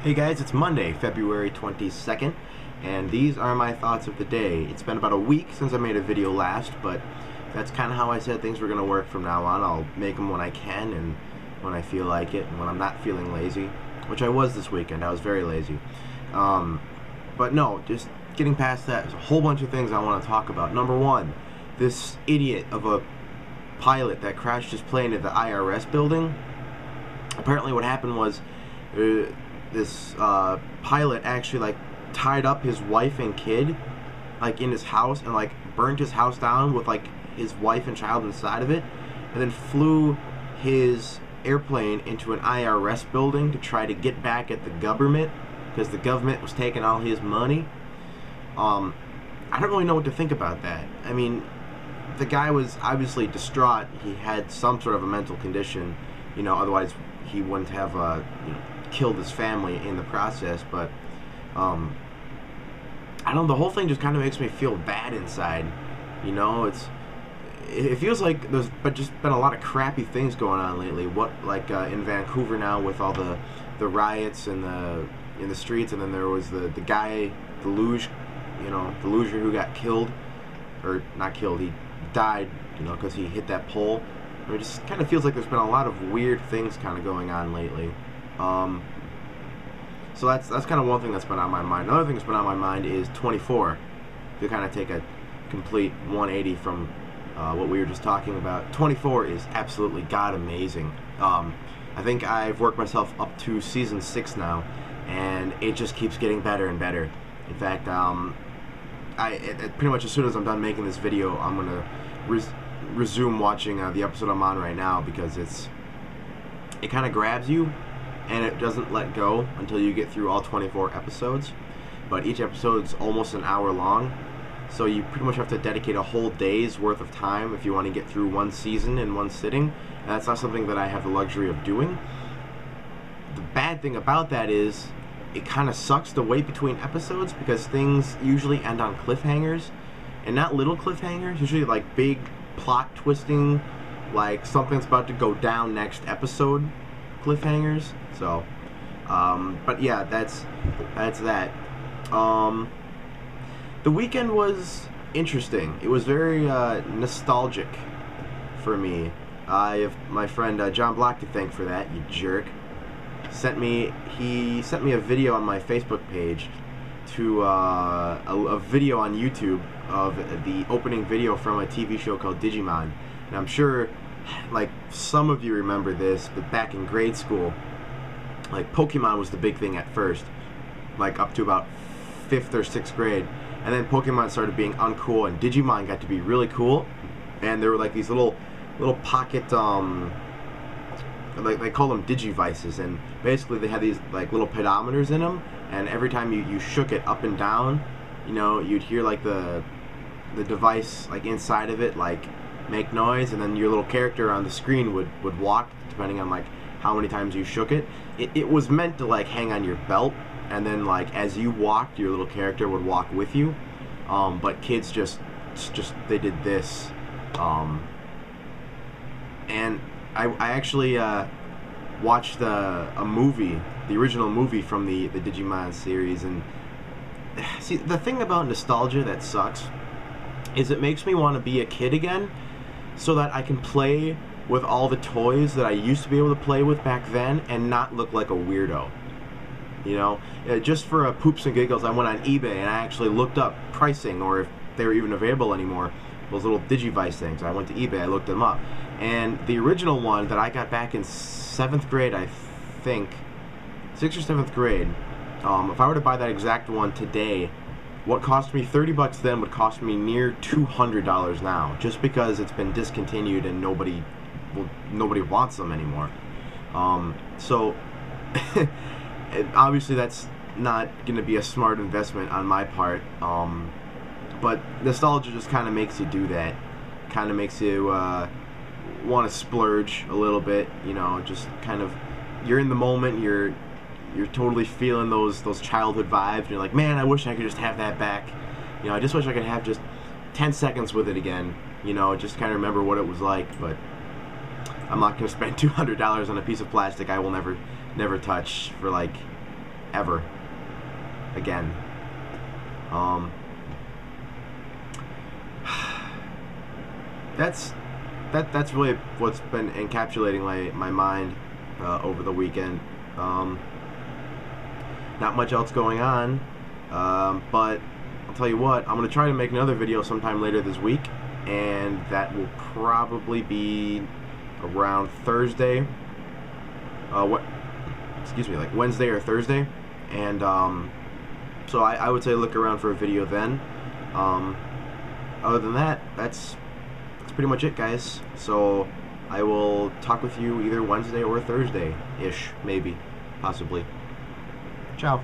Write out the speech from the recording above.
Hey guys, it's Monday, February 22nd, and these are my thoughts of the day. It's been about a week since I made a video last, but that's kind of how I said things were going to work from now on. I'll make them when I can and when I feel like it, and when I'm not feeling lazy, which I was this weekend. I was very lazy. But no, just getting past that, there's a whole bunch of things I want to talk about. Number one, this idiot of a pilot that crashed his plane at the IRS building. Apparently what happened was this pilot actually tied up his wife and kid in his house and burned his house down with his wife and child inside of it, and then flew his airplane into an IRS building to try to get back at the government because the government was taking all his money. I don't really know what to think about that. I mean, the guy was obviously distraught. He had some sort of a mental condition, otherwise he wouldn't have killed his family in the process. But I don't know, the whole thing just kind of makes me feel bad inside. It feels like there's just been a lot of crappy things going on lately. In Vancouver now with all the riots and in the streets, and then there was the guy, the luge, the luger who got killed, or not killed, he died, because he hit that pole. It just kind of feels like there's been a lot of weird things kind of going on lately. So that's kind of one thing that's been on my mind. Another thing that's been on my mind is 24. To kind of take a complete 180 from what we were just talking about, 24 is absolutely god amazing. I think I've worked myself up to season 6 now, and it just keeps getting better and better. In fact, pretty much as soon as I'm done making this video, I'm gonna resume watching the episode I'm on right now, because it kind of grabs you and it doesn't let go until you get through all 24 episodes. But each episode's almost an hour long, so you pretty much have to dedicate a whole day's worth of time if you want to get through one season in one sitting. And that's not something that I have the luxury of doing. The bad thing about that is it kind of sucks to wait between episodes, because things usually end on cliffhangers, and not little cliffhangers, usually big plot twisting, something's about to go down next episode cliffhangers. So but yeah, that's that. The weekend was interesting. It was very nostalgic for me. I have my friend John Block to thank for that, you jerk. He sent me a video on my Facebook page to a video on YouTube of the opening video from a TV show called Digimon. And I'm sure some of you remember this, but back in grade school, Pokemon was the big thing at first, up to about 5th or 6th grade, and then Pokemon started being uncool and Digimon got to be really cool. And there were these little pocket they call them digivices, and basically they had these little pedometers in them, and every time you shook it up and down, you'd hear the device inside of it make noise, and then your little character on the screen would walk depending on how many times you shook it. It was meant to hang on your belt, and then as you walked, your little character would walk with you. But kids just they did this, and I actually watched a movie, the original movie from the Digimon series. And see, the thing about nostalgia that sucks is it makes me want to be a kid again, so that I can play with all the toys that I used to be able to play with back then and not look like a weirdo. Just for poops and giggles, I went on eBay and I actually looked up pricing, or if they were even available anymore, those little Digivice things. I went to eBay, I looked them up, and the original one that I got back in 7th grade, I think, 6th or 7th grade, if I were to buy that exact one today, what cost me $30 then would cost me near $200 now, just because it's been discontinued and nobody wants them anymore. So obviously that's not going to be a smart investment on my part, but nostalgia just kind of makes you do that. Kind of makes you want to splurge a little bit, just kind of, you're in the moment, you're totally feeling those childhood vibes, and you're like, man, I wish I could just have that back. I just wish I could have just 10 seconds with it again, just kind of remember what it was like. But I'm not going to spend $200 on a piece of plastic I will never touch for ever again. That's really what's been encapsulating my mind over the weekend. Not much else going on, but I'll tell you what, I'm going to try to make another video sometime later this week, and that will probably be around Thursday, like Wednesday or Thursday, and so I would say look around for a video then. Other than that, that's pretty much it, guys. So I will talk with you either Wednesday or Thursday-ish, maybe, possibly. Ciao.